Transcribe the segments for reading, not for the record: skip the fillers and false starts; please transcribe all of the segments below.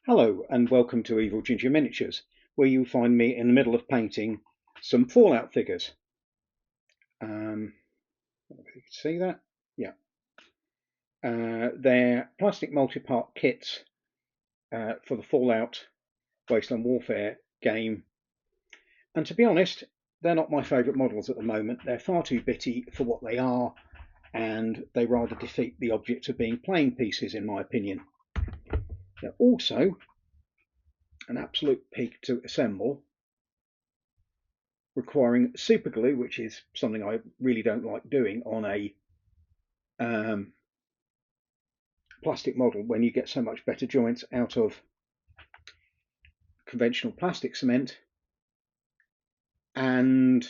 Hello and welcome to EvilGinger Miniatures, where you find me in the middle of painting some Fallout figures. I don't know if you can see that. Yeah. They're plastic multi-part kits for the Fallout Wasteland Warfare game. And to be honest, they're not my favourite models at the moment. They're far too bitty for what they are, and they rather defeat the object of being playing pieces, in my opinion. They're also an absolute pig to assemble, requiring super glue, which is something I really don't like doing on a plastic model when you get so much better joints out of conventional plastic cement. And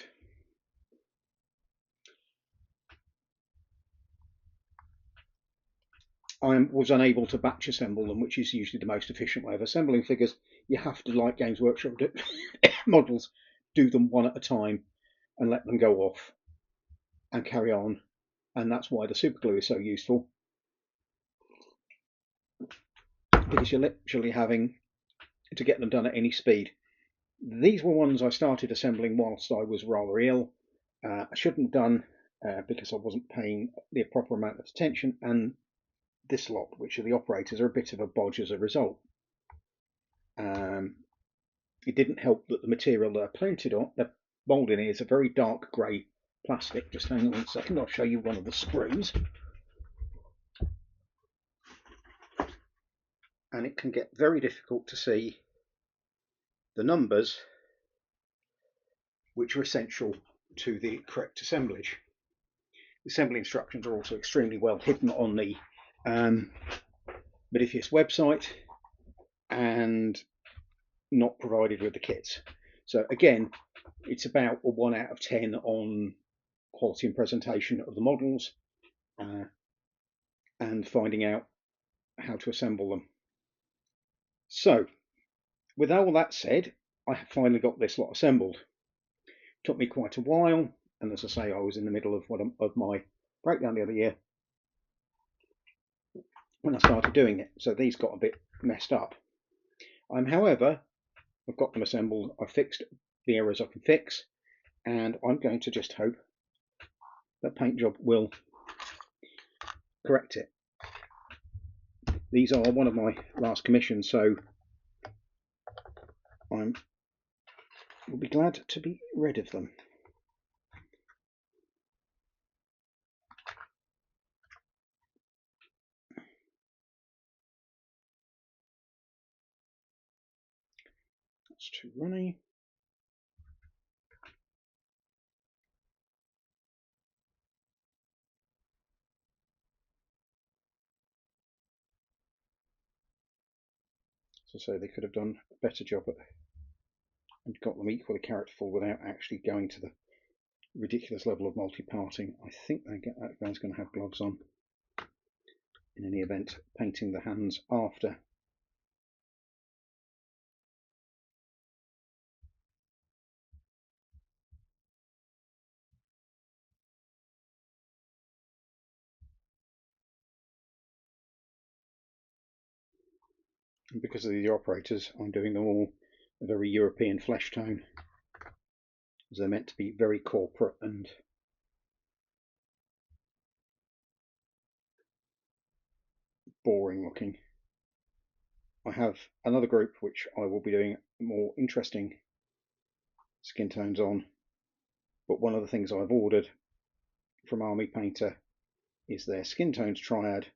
I was unable to batch assemble them, which is usually the most efficient way of assembling figures. You have to, like Games Workshop models, do them one at a time and let them go off and carry on. And that's why the super glue is so useful, because you're literally having to get them done at any speed. These were ones I started assembling whilst I was rather ill. I shouldn't have done because I wasn't paying the proper amount of attention, and this lot, which are the operators, are a bit of a bodge as a result. It didn't help that the material they're printed on, the moulding is a very dark grey plastic. Just hang on a second, I'll show you one of the screws. And it can get very difficult to see the numbers which are essential to the correct assemblage. The assembly instructions are also extremely well hidden on the Modifius website and not provided with the kits. So again, it's about a 1 out of 10 on quality and presentation of the models and finding out how to assemble them. So with all that said, I have finally got this lot assembled. It took me quite a while, and as I say, I was in the middle of my breakdown the other year when I started doing it, so these got a bit messed up. However, I've got them assembled, I've fixed the errors I can fix, and I'm going to just hope that paint job will correct it. These are one of my last commissions, so I will be glad to be rid of them. That's too runny. So they could have done a better job at and got them equally characterful without actually going to the ridiculous level of multi-parting. I think that guy's going to have gloves on in any event, painting the hands after. And because of the operators, I'm doing them all a very European flesh tone, as they're meant to be very corporate and boring looking. I have another group which I will be doing more interesting skin tones on, but one of the things I've ordered from Army Painter is their skin tones triad,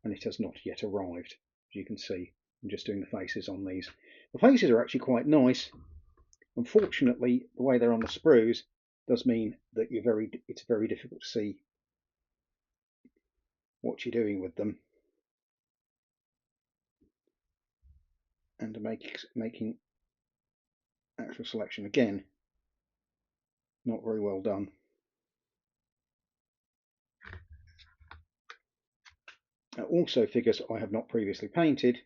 and it has not yet arrived. As you can see, I'm just doing the faces on these. The faces are actually quite nice. Unfortunately, the way they're on the sprues does mean that it's very difficult to see what you're doing with them, and making actual selection again not very well done. Also, figures I have not previously painted,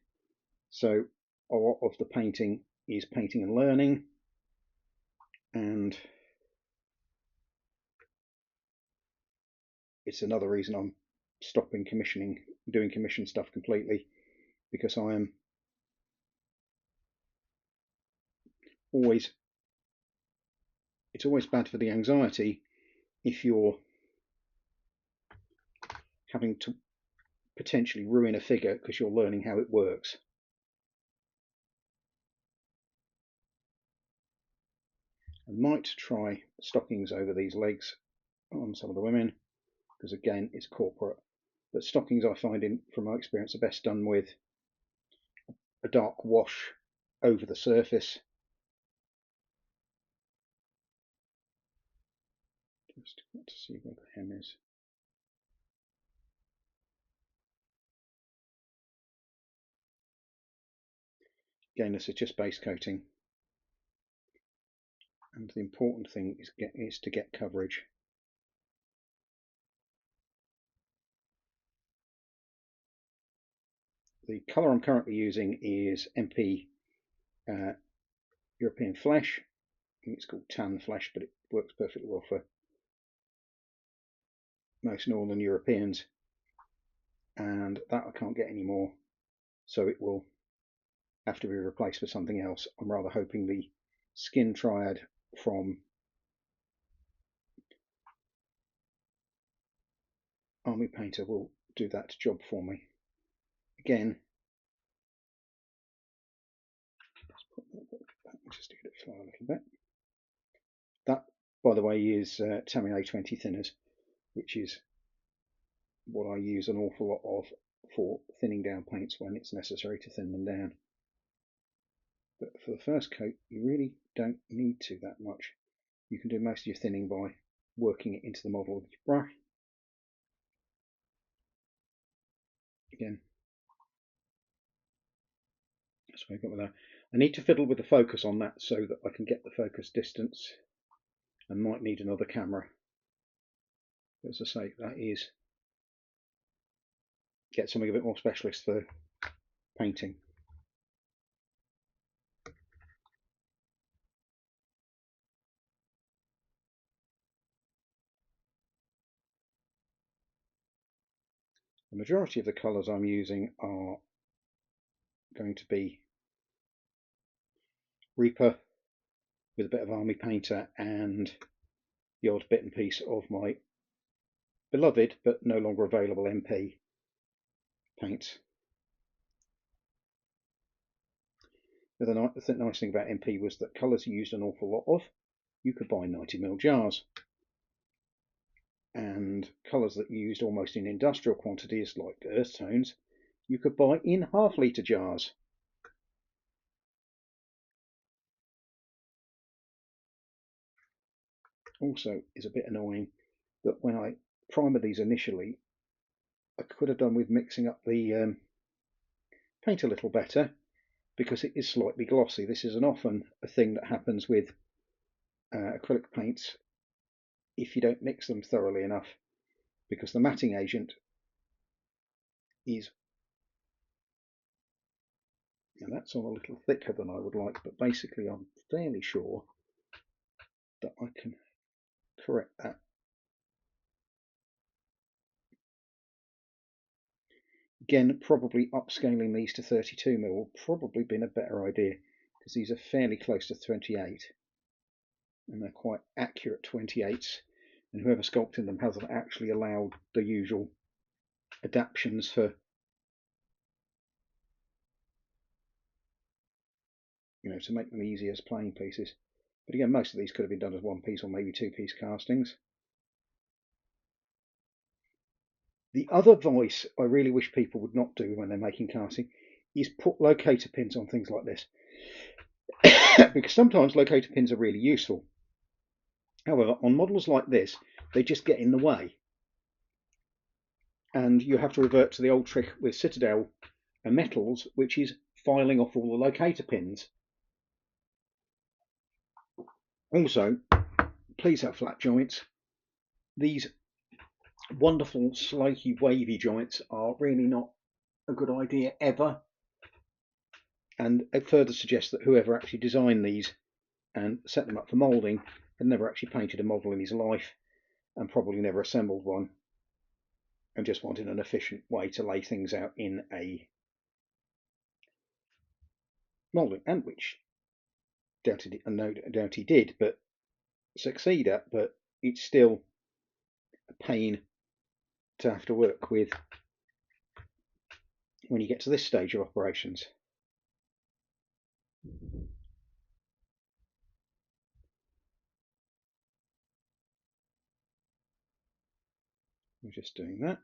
so a lot of the painting is painting and learning, and it's another reason I'm stopping doing commission stuff completely, because I am always bad for the anxiety if you're having to potentially ruin a figure because you're learning how it works. I might try stockings over these legs on some of the women, because again it's corporate, but stockings I find, from my experience, are best done with a dark wash over the surface. Just got to see where the hem is. Again, this is just base coating, and the important thing is to get coverage. The colour I'm currently using is MP European Flesh. I think it's called Tan Flesh, but it works perfectly well for most Northern Europeans. And that I can't get anymore, so it will have to be replaced with something else. I'm rather hoping the Skin Triad from Army Painter will do that job for me. Again, let's put that back just to get it fly a little bit. That, by the way, is Tamiya A20 thinners, which is what I use an awful lot of for thinning down paints when it's necessary to thin them down. But for the first coat, you really don't need to that much. You can do most of your thinning by working it into the model with your brush. Again, that's what I got with that. I need to fiddle with the focus on that so that I can get the focus distance. I might need another camera. But as I say, that is get something a bit more specialist for painting. The majority of the colours I'm using are going to be Reaper with a bit of Army Painter and the odd bit and piece of my beloved but no longer available MP paints. The nice thing about MP was that colours you used an awful lot of, you could buy 90ml jars, and colours that you used almost in industrial quantities like earth tones, you could buy in half-litre jars. Also, is a bit annoying that when I primer these initially, I could have done with mixing up the paint a little better, because it is slightly glossy. This is often a thing that happens with acrylic paints if you don't mix them thoroughly enough, because the matting agent is, and that's on a little thicker than I would like, but basically I'm fairly sure that I can correct that. Again, probably upscaling these to 32mm will probably been a better idea, because these are fairly close to 28, and they're quite accurate 28s, and whoever sculpted them hasn't actually allowed the usual adaptations for, to make them easy as plain pieces. But again, most of these could have been done as one piece or maybe two piece castings. The other vice I really wish people would not do when they're making casting is put locator pins on things like this, because sometimes locator pins are really useful. However, on models like this, they just get in the way, and you have to revert to the old trick with Citadel and Metals, which is filing off all the locator pins. Also, please have flat joints. These wonderful slaky wavy joints are really not a good idea ever, and it further suggests that whoever actually designed these and set them up for moulding had never actually painted a model in his life, and probably never assembled one, and just wanted an efficient way to lay things out in a moulding, and which no doubt he did, but succeed at. But it's still a pain to have to work with when you get to this stage of operations. We're just doing that.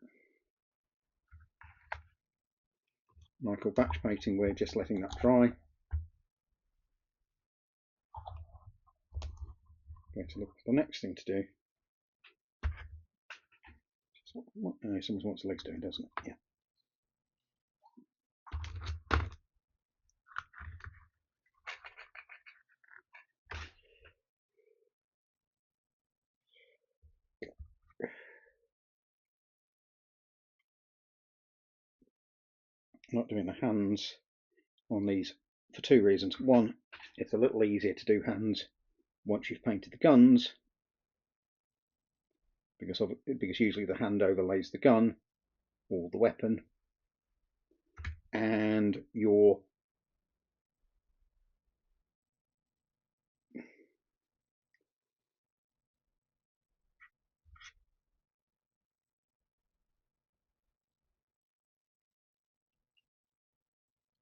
Michael batch painting, we're just letting that dry. Going to look for the next thing to do. No, someone wants the legs doing, doesn't it? Yeah. I'm not doing the hands on these for two reasons. One, it's a little easier to do hands once you've painted the guns, because usually the hand overlays the gun or the weapon, and your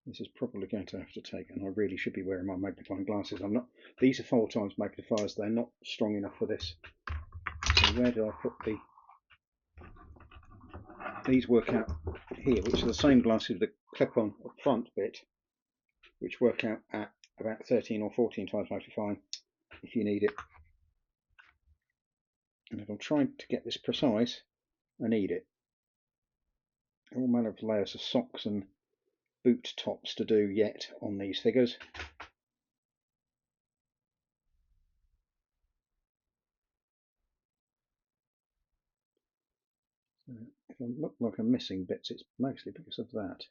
this is probably going to have to take, and I really should be wearing my magnifying glasses. I'm not. These are full times magnifiers. They're not strong enough for this. So where did I put the? These work out here, which are the same glasses with the clip-on front bit, which work out at about 13 or 14 times magnifying if you need it. And if I'm trying to get this precise, I need it. All manner of layers of socks and boot tops to do yet on these figures. So if I look like I'm missing bits, it's mostly because of that.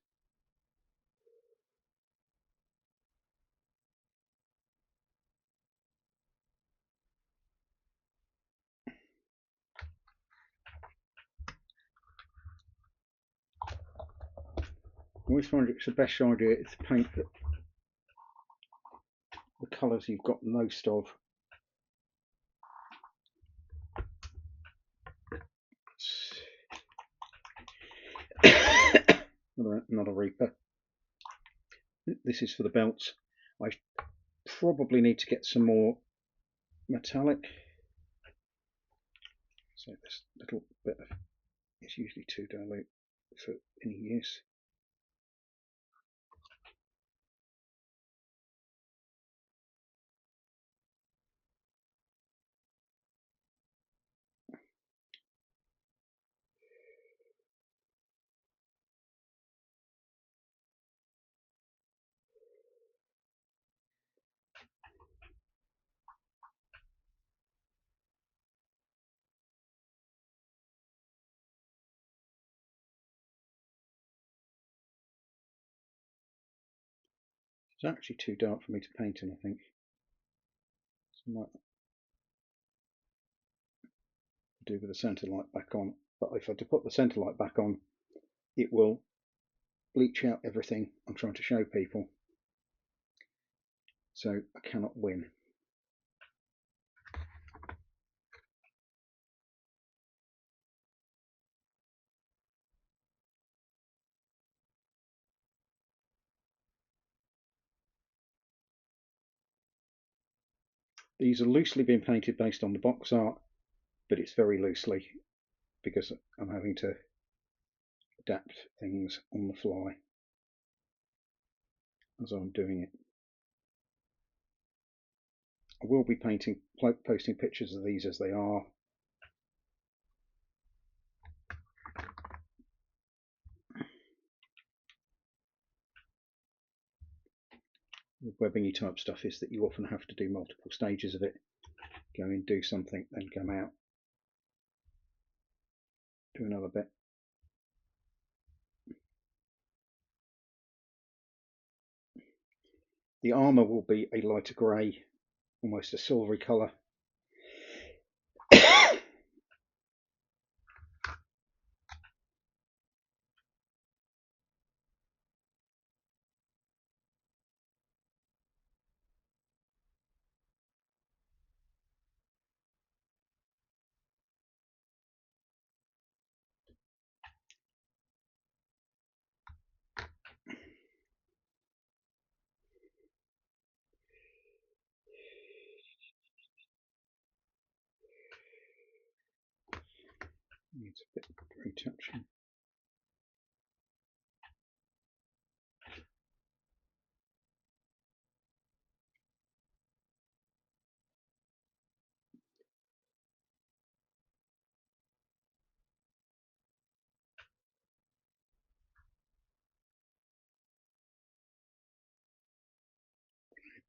I always find it's the best idea is to paint the colours you've got most of. Another Reaper. This is for the belts. I probably need to get some more metallic. So this little bit of it's usually too dilute for any use. It's actually too dark for me to paint in, I think. So I might do with the centre light back on. But if I put the centre light back on, it will bleach out everything I'm trying to show people. So I cannot win. These are loosely being painted based on the box art, but it's very loosely because I'm having to adapt things on the fly as I'm doing it. I will be posting pictures of these as they are. The webbingy type stuff is that you often have to do multiple stages of it. Go in, do something, then come out, do another bit. The armour will be a lighter grey, almost a silvery colour. needs a bit of retouching.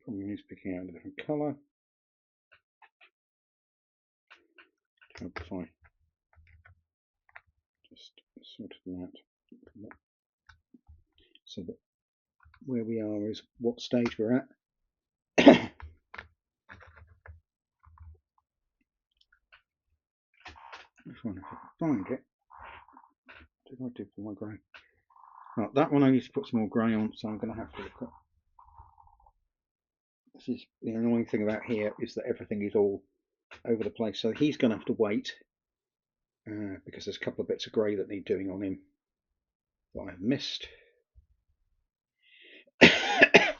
Probably needs picking out a different colour. Hope if I just sorted them out so that where we are is what stage we're at. This one, if I can find it. What did I do for my grey? Right, that one I need to put some more grey on, so I'm going to have to look at. This is the annoying thing about here is that everything is all over the place, so he's going to have to wait because there's a couple of bits of grey that need doing on him that I've missed. That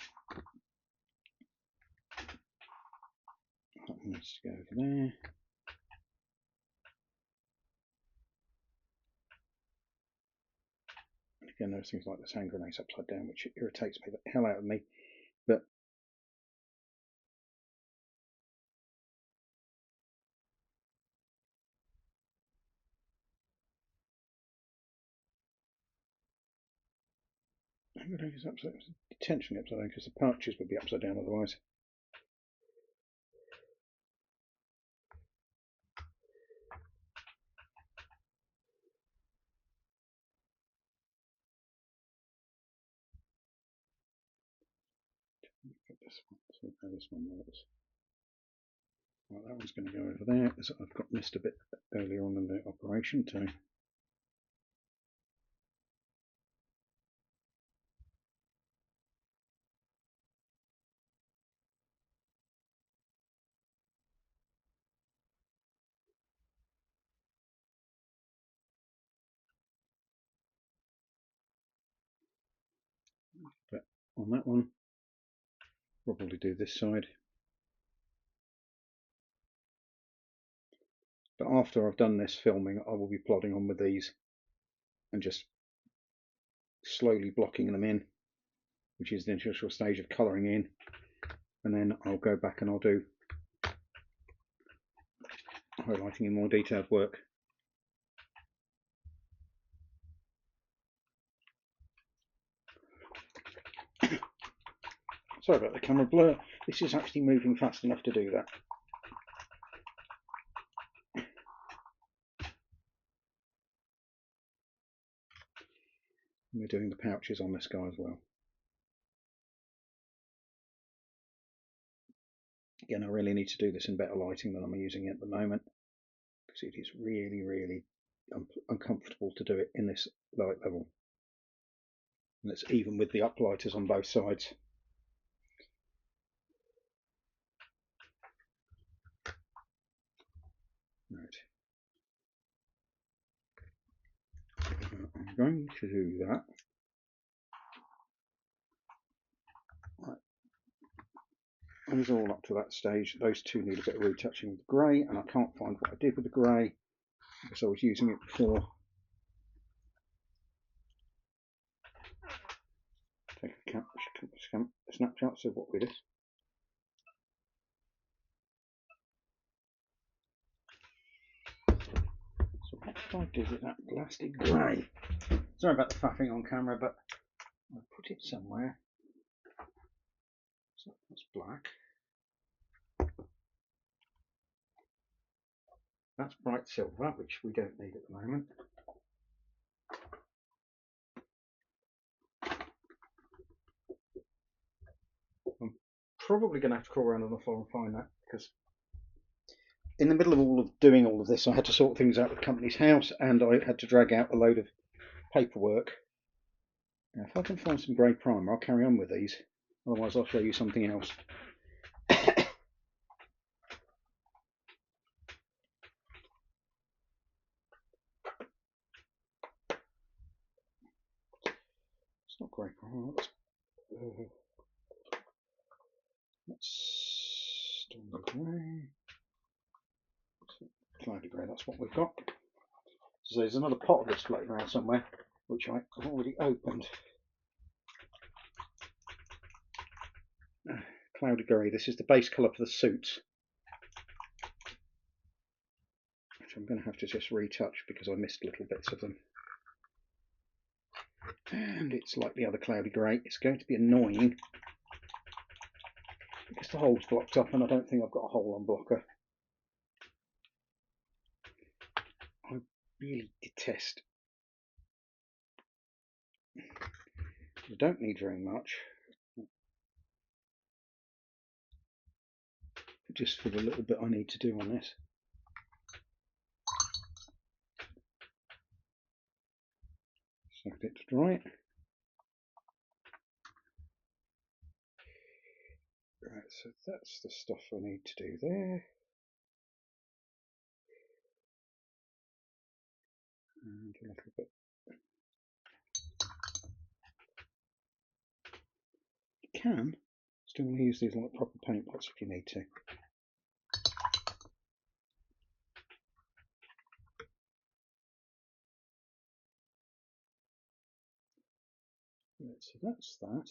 needs to go over there. And again, there's things like this hand grenade upside down, which irritates me the hell out of me. But hand grenade is intentionally upside down because the pouches would be upside down otherwise. This one, see how this one works. Right, that one's going to go over there. So I've got missed a bit earlier on in the operation too. But on that one, probably do this side. But after I've done this filming, I will be plodding on with these and just slowly blocking them in, which is the initial stage of colouring in, and then I'll go back and I'll do highlighting in more detailed work. Sorry about the camera blur. This is actually moving fast enough to do that. And we're doing the pouches on this guy as well. Again, I really need to do this in better lighting than I'm using at the moment, because it is really, really uncomfortable to do it in this light level. And it's even with the uplighters on both sides. Right. I'm going to do that. Right. These are all up to that stage. Those two need a bit of retouching with the grey, and I can't find what I did with the grey because I was using it before. Take a snapshot of what we did. So what did I do with that blasted grey? Sorry about the faffing on camera, but I put it somewhere. So that's black. That's bright silver, which we don't need at the moment. I'm probably going to have to crawl around on the floor and find that, because in the middle of doing all of this, I had to sort things out with the company's house, and I had to drag out a load of paperwork. Now, if I can find some grey primer, I'll carry on with these. Otherwise, I'll show you something else. It's not grey primer. Let's do the grey. Cloudy grey, that's what we've got. So there's another pot of this floating around somewhere, which I've already opened. Cloudy grey. This is the base colour for the suits, which I'm going to have to just retouch because I missed little bits of them. And it's like the other cloudy grey. It's going to be annoying because the hole's blocked up and I don't think I've got a hole unblocker. I really detest. I don't need very much, just for the little bit I need to do on this. Set it to dry. Right, so that's the stuff I need to do there. And a little bit. You can still use these like proper paint pots if you need to. Right, so that's that.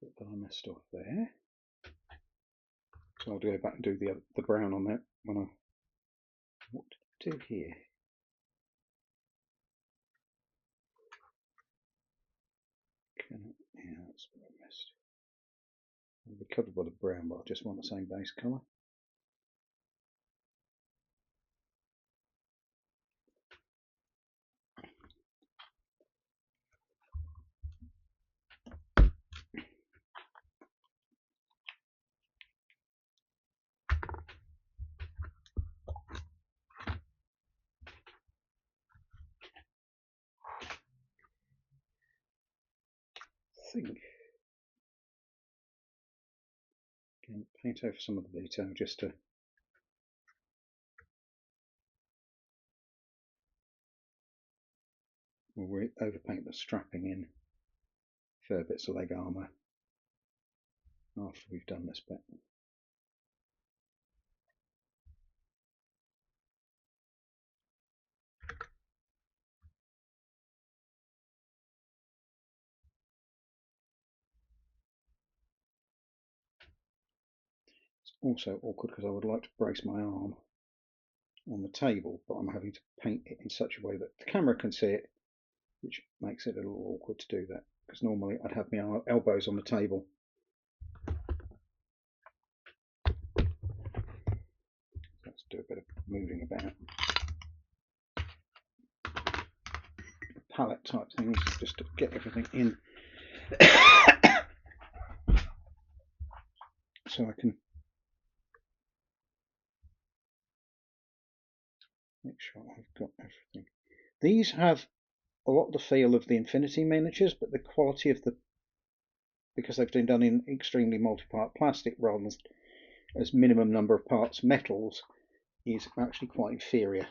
Bit that I messed off there. So I'll go back and do the brown on that when I. What did I do here? Yeah, that's what I missed. I'll be covered by the brown, but I just want the same base colour. I think again, paint over some of the detail just to we'll overpaint the strapping in fair bits of leg armour after we've done this bit. It's also awkward because I would like to brace my arm on the table, but I'm having to paint it in such a way that the camera can see it, which makes it a little awkward to do that, because normally I'd have my elbows on the table. Let's do a bit of moving about. Palette type things just to get everything in. So I can make sure I've got everything. These have a lot of the feel of the Infinity miniatures, but the quality of the, because they've been done in extremely multi-part plastic rather than as minimum number of parts metals, is actually quite inferior.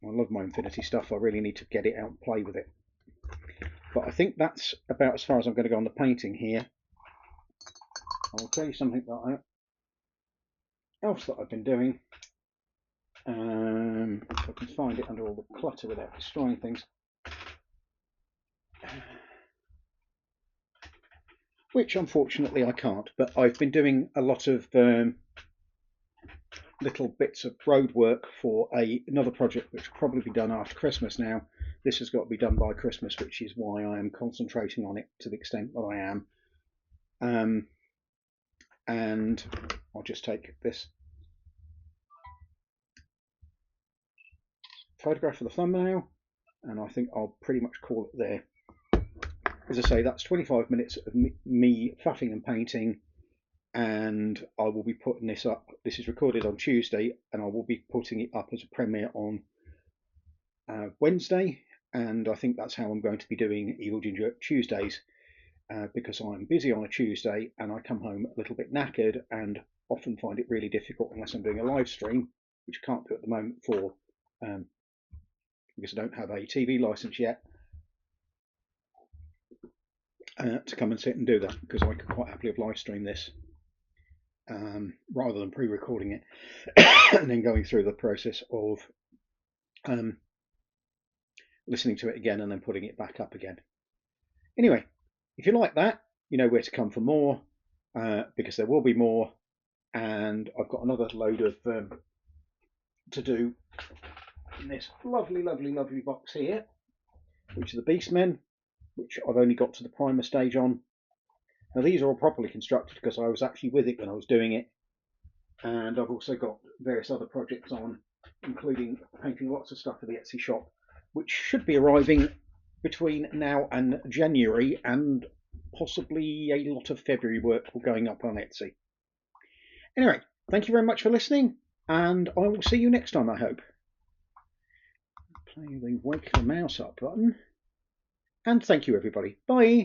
I love my Infinity stuff. I really need to get it out and play with it. But I think that's about as far as I'm going to go on the painting here. I'll tell you something else that I've been doing. If I can find it under all the clutter without destroying things. Which unfortunately I can't, but I've been doing a lot of little bits of road work for another project which will probably be done after Christmas now. This has got to be done by Christmas, which is why I am concentrating on it to the extent that I am. And I'll just take this photograph of the thumbnail, and I think I'll pretty much call it there. As I say, that's 25 minutes of me faffing and painting, and I will be putting this up. This is recorded on Tuesday, and I will be putting it up as a premiere on Wednesday, and I think that's how I'm going to be doing EvilGinger Tuesdays, because I'm busy on a Tuesday and I come home a little bit knackered and often find it really difficult unless I'm doing a live stream, which I can't do at the moment because I don't have a TV license yet, to come and sit and do that, because I could quite happily have live streamed this rather than pre-recording it and then going through the process of listening to it again and then putting it back up again. Anyway, if you like that, you know where to come for more, because there will be more, and I've got another load of to do in this lovely box here, which are the Beastmen, which I've only got to the primer stage on. Now these are all properly constructed because I was actually with it when I was doing it, and I've also got various other projects on, including painting lots of stuff for the Etsy shop, which should be arriving between now and January, and possibly a lot of February work going up on Etsy. Anyway, thank you very much for listening, and I will see you next time, I hope. Play the wake the mouse up button, and thank you everybody. Bye.